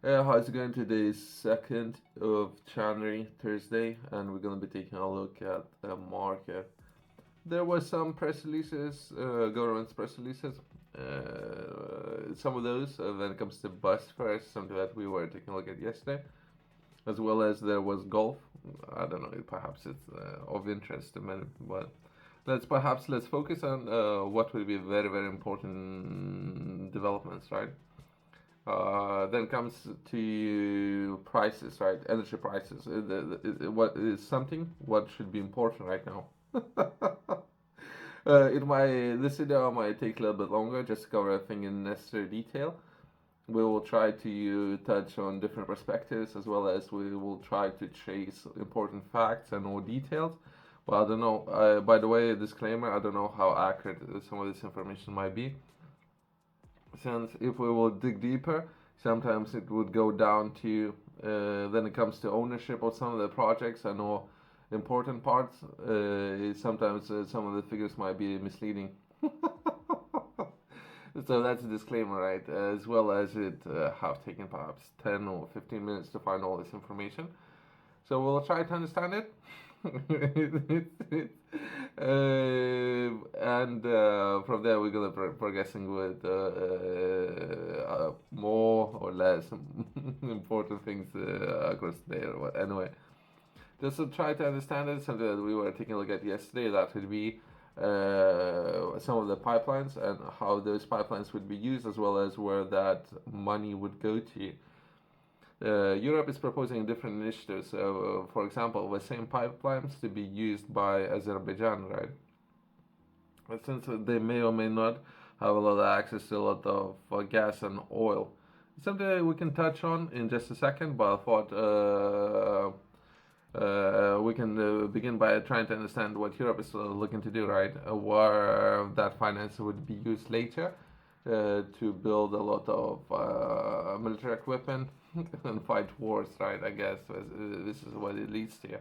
How's it going? Today is 2nd of January, Thursday, and we're going to be taking a look at the market. There were some press releases, government's press releases. Some of those, when it comes to bus fares, something that we were taking a look at yesterday, as well as there was golf. I don't know, perhaps it's of interest to many, but let's focus on what will be very, very important developments, right? Then comes to prices, right? Energy prices. What is something what should be important right now? In my this video might take a little bit longer just to cover everything in necessary detail. We will try to touch on different perspectives as well as we will try to chase important facts and more details. Well, I don't know. By the way, disclaimer: I don't know how accurate some of this information might be, since if we will dig deeper, sometimes it would go down to then it comes to ownership of some of the projects. I know important parts. Sometimes some of the figures might be misleading. So that's a disclaimer, right? As well as it have taken perhaps 10 or 15 minutes to find all this information. So we'll try to understand it. And from there we're gonna progressing with more or less important things across the day or what. Anyway, just to try to understand it, something that we were taking a look at yesterday, that would be some of the pipelines and how those pipelines would be used, as well as where that money would go to. Europe is proposing different initiatives. For example, the same pipelines to be used by Azerbaijan, right? But since they may or may not have a lot of access to a lot of gas and oil, it's something that we can touch on in just a second. But I thought we can begin by trying to understand what Europe is looking to do, right? Where that finance would be used later to build a lot of military equipment and fight wars, right? I guess this is what it leads to.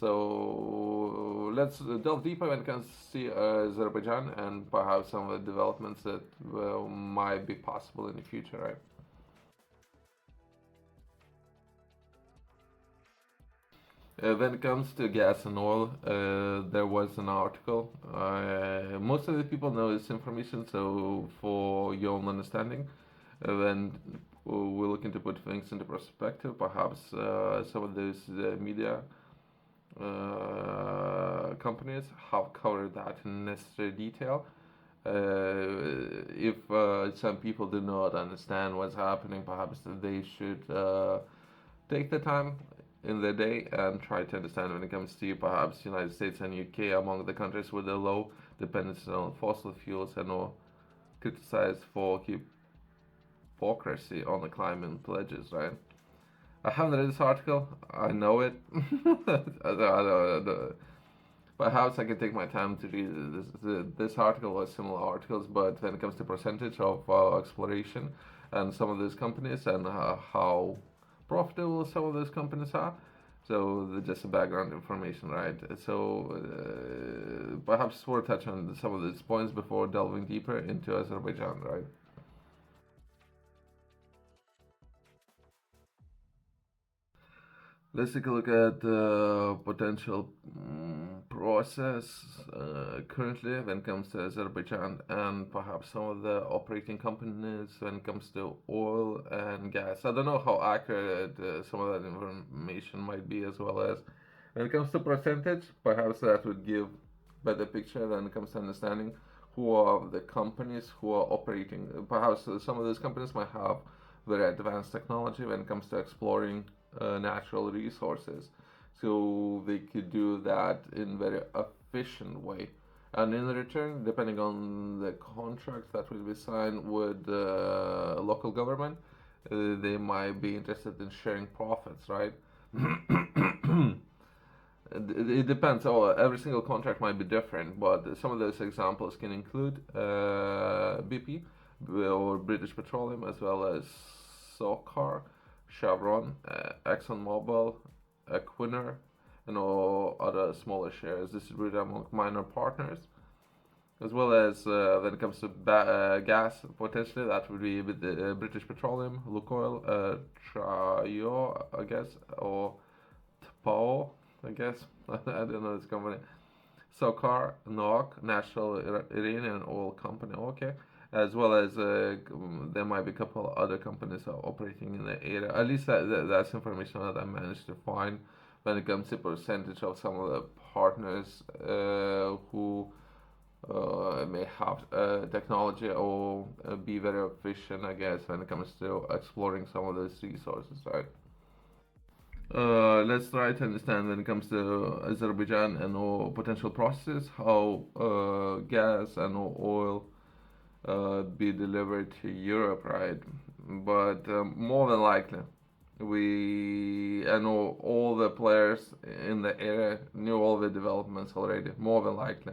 So let's delve deeper when it comes to see Azerbaijan and perhaps some of the developments that might be possible in the future, right? When it comes to gas and oil, there was an article. Most of the people know this information, so for your own understanding, when we're looking to put things into perspective, perhaps some of those media companies have covered that in necessary detail. If some people do not understand what's happening, perhaps they should take the time in the day and try to understand when it comes to perhaps United States and UK among the countries with a low dependence on fossil fuels and are criticized for hypocrisy on the climate pledges, right? I haven't read this article. I know it. Perhaps I can take my time to read this article or similar articles, but when it comes to percentage of exploration and some of those companies and how profitable some of those companies are, so just a background information, right? So perhaps we'll touch on some of these points before delving deeper into Azerbaijan, right? Let's take a look at the potential process currently when it comes to Azerbaijan and perhaps some of the operating companies when it comes to oil and gas. I don't know how accurate some of that information might be, as well as when it comes to percentage, perhaps that would give better picture when it comes to understanding who are the companies who are operating. Perhaps some of those companies might have very advanced technology when it comes to exploring natural resources, so they could do that in very efficient way, and in return, depending on the contract that will be signed with the local government, they might be interested in sharing profits, right? It depends. Oh, every single contract might be different, but some of those examples can include BP or British Petroleum, as well as SOCAR, Chevron, ExxonMobil, Equinor, and all other smaller shares distributed among minor partners. as well as when it comes to gas, potentially that would be with the British Petroleum, Lukoil, Trio, I guess, or TPO, I guess. I don't know this company. SOCAR, NOC, National Iranian Oil Company, okay, as well as there might be a couple other companies operating in the area. At least that's information that I managed to find when it comes to percentage of some of the partners who may have technology or be very efficient, I guess, when it comes to exploring some of those resources, right? Let's try to understand when it comes to Azerbaijan and all potential processes, how gas and oil be delivered to Europe, right? But more than likely, I know all the players in the area knew all the developments already. More than likely,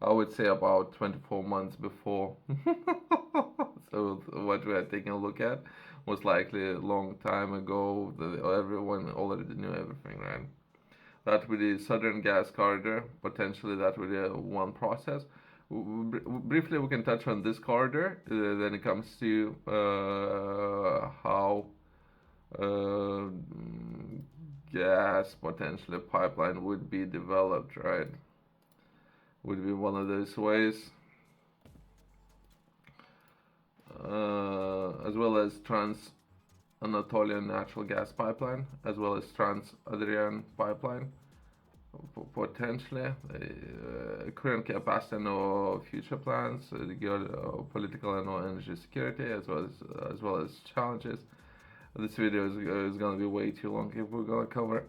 I would say about 24 months before. So what we are taking a look at most likely a long time ago. Everyone already knew everything, right? That would be Southern Gas Corridor. Potentially, that would be one process. Briefly, we can touch on this corridor. Then it comes to how uh, gas potentially pipeline would be developed, right? Would be one of those ways, as well as Trans Anatolian natural gas pipeline, as well as Trans Adrian pipeline, potentially. Current capacity and no future plans, geopolitical and no energy security, as well as challenges. This video is gonna be way too long if we're gonna cover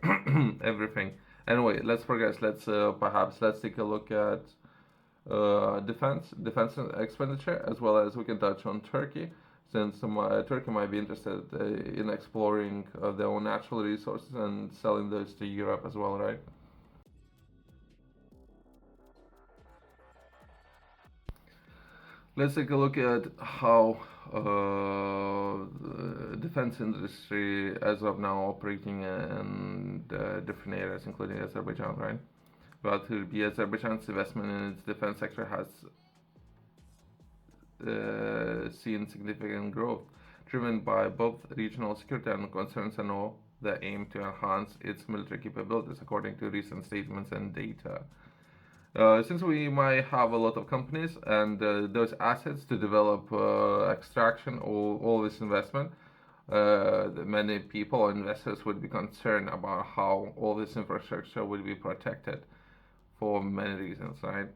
everything. Anyway, let's progress. Let's take a look at defense expenditure, as well as we can touch on Turkey, since Turkey might be interested in exploring their own natural resources and selling those to Europe as well, right? Let's take a look at how the defense industry as of now operating in different areas, including Azerbaijan, right? But Azerbaijan's investment in its defense sector has seen significant growth, driven by both regional security and concerns and all the aim to enhance its military capabilities, according to recent statements and data. Since we might have a lot of companies and those assets to develop extraction, all this investment, many people or investors would be concerned about how all this infrastructure would be protected for many reasons, right?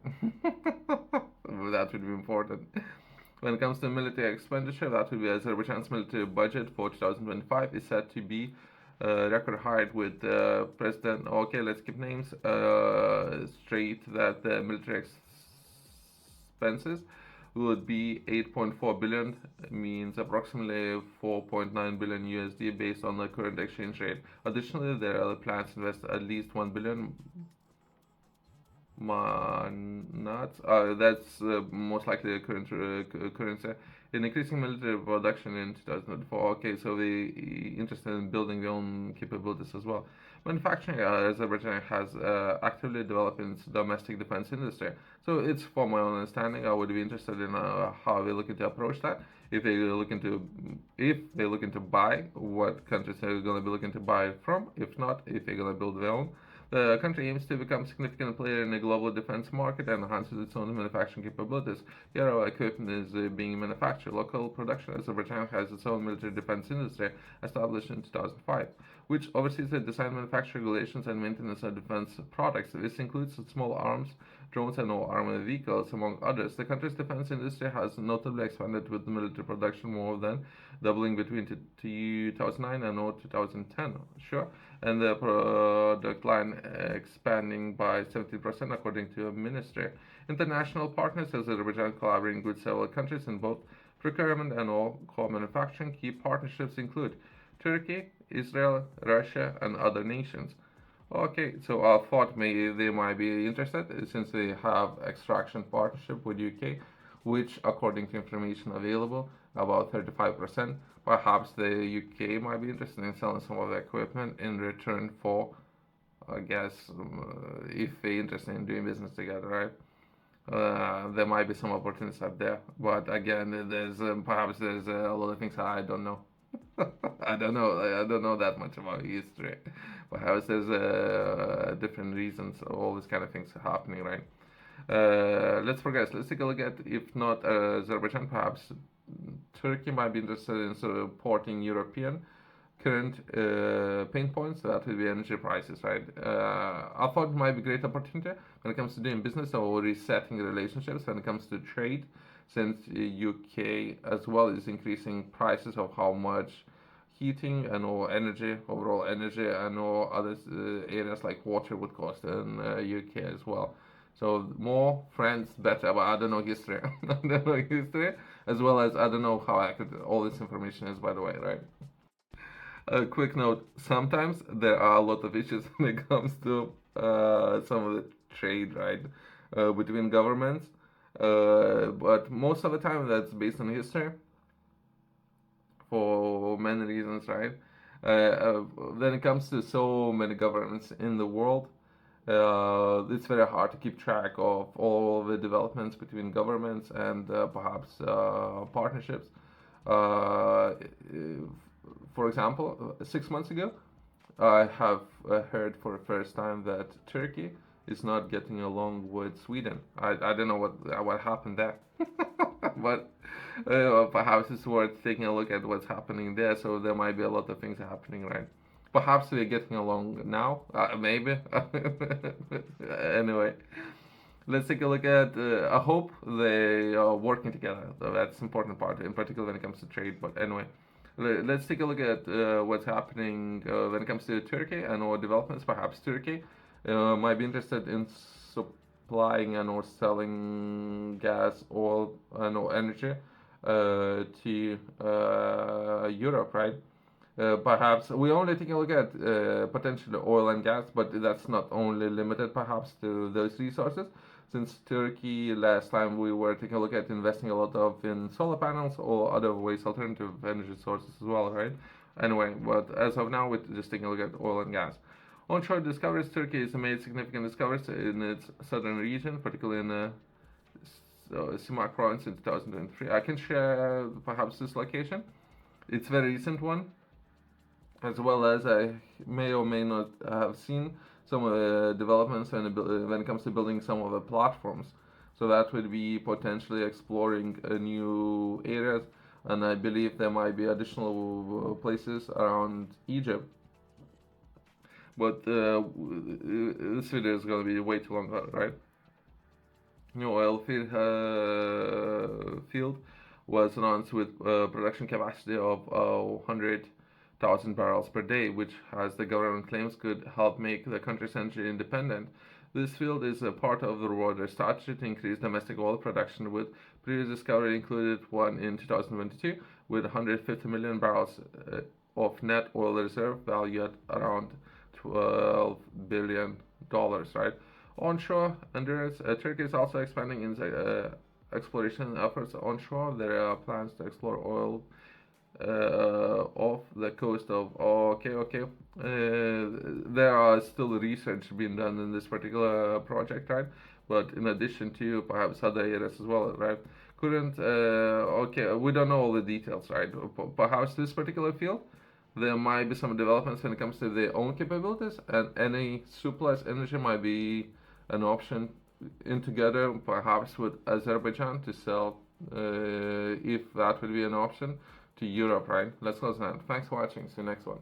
That would be important. When it comes to military expenditure, that would be Azerbaijan's military budget for 2025 is set to be record high with President. Okay, let's keep names straight. That the military expenses would be 8.4 billion, means approximately 4.9 billion USD based on the current exchange rate. Additionally, there are plans to invest at least 1 billion nuts. That's most likely the current currency. In increasing military production in 2024. Okay, so they interested in building their own capabilities as well. Manufacturing, Azerbaijan has actively developed its domestic defense industry. So it's, for my own understanding, I would be interested in how they're looking to approach that. If they're looking to buy, what countries are going to be looking to buy from? If not, if they're going to build their own. The country aims to become a significant player in the global defense market and enhances its own manufacturing capabilities. Here, our equipment is being manufactured. Local production. Azerbaijan has its own military defense industry established in 2005, which oversees the design, manufacture, regulations, and maintenance of defense products. This includes small arms, drones, and all armored vehicles, among others. The country's defense industry has notably expanded with military production more than doubling between 2009 and 2010. Sure. And the product line expanding by 70% according to a ministry. International partners, Azerbaijan collaborating with several countries in both procurement and all core manufacturing. Key partnerships include Turkey, Israel, Russia, and other nations. Okay, so I thought maybe they might be interested since they have extraction partnership with UK, which according to information available, about 35%. Perhaps the UK might be interested in selling some of the equipment in return for, I guess, if they're interested in doing business together, right? there might be some opportunities out there, but again, perhaps there's a lot of things I don't know. I don't know. I don't know that much about history. Perhaps there's different reasons. All these kind of things are happening, right? Let's progress. Let's take a look at, if not Azerbaijan, perhaps Turkey might be interested in supporting European current pain points. That would be energy prices, right? I thought it might be a great opportunity when it comes to doing business or resetting relationships when it comes to trade, since UK as well is increasing prices of how much heating and or energy, overall energy, and or other areas like water would cost in UK as well. So more friends better, but I don't know history. I don't know history, as well as I don't know how accurate all this information is, by the way, right? A quick note: sometimes there are a lot of issues when it comes to some of the trade, right, between governments. But most of the time, that's based on history for many reasons, right? When it comes to so many governments in the world, it's very hard to keep track of all the developments between governments and perhaps partnerships. Uh, for example, 6 months ago, I have heard for the first time that Turkey is not getting along with Sweden. I don't know what happened there, but perhaps it's worth taking a look at what's happening there. So there might be a lot of things happening, right? Perhaps we're getting along now, maybe. Anyway, let's take a look at. I hope they are working together. So that's important part, in particular when it comes to trade. But anyway, let's take a look at what's happening when it comes to Turkey and or developments. Perhaps Turkey might be interested in supplying and or selling gas, oil, and or energy to Europe, right? Perhaps we only take a look at potentially oil and gas, but that's not only limited perhaps to those resources. Since Turkey, last time we were taking a look at investing a lot of in solar panels or other ways, alternative energy sources as well, right? Anyway, but as of now, we're just taking a look at oil and gas. Onshore discoveries: Turkey has made significant discoveries in its southern region, particularly in Simak province in 2023. I can share perhaps this location. It's a very recent one, as well as I may or may not have seen some developments when it comes to building some of the platforms. So that would be potentially exploring new areas, and I believe there might be additional places around Egypt. But this video is going to be way too long, right? New oil field was announced with production capacity of 100,000 barrels per day, which, as the government claims, could help make the country's energy independent. This field is a part of the broader strategy to increase domestic oil production, with previous discovery included one in 2022 with 150 million barrels of net oil reserve valued at around $12 billion, right? Onshore, Honduras, Turkey is also expanding in exploration efforts onshore. There are plans to explore oil off the coast of. Okay. There are still research being done in this particular project, right? But in addition to perhaps other areas as well, right? Couldn't. Okay, we don't know all the details, right? Perhaps this particular field, there might be some developments when it comes to their own capabilities, and any surplus energy might be an option in together, perhaps with Azerbaijan, to sell, if that would be an option, to Europe, right? Let's close that. Thanks for watching. See you next one.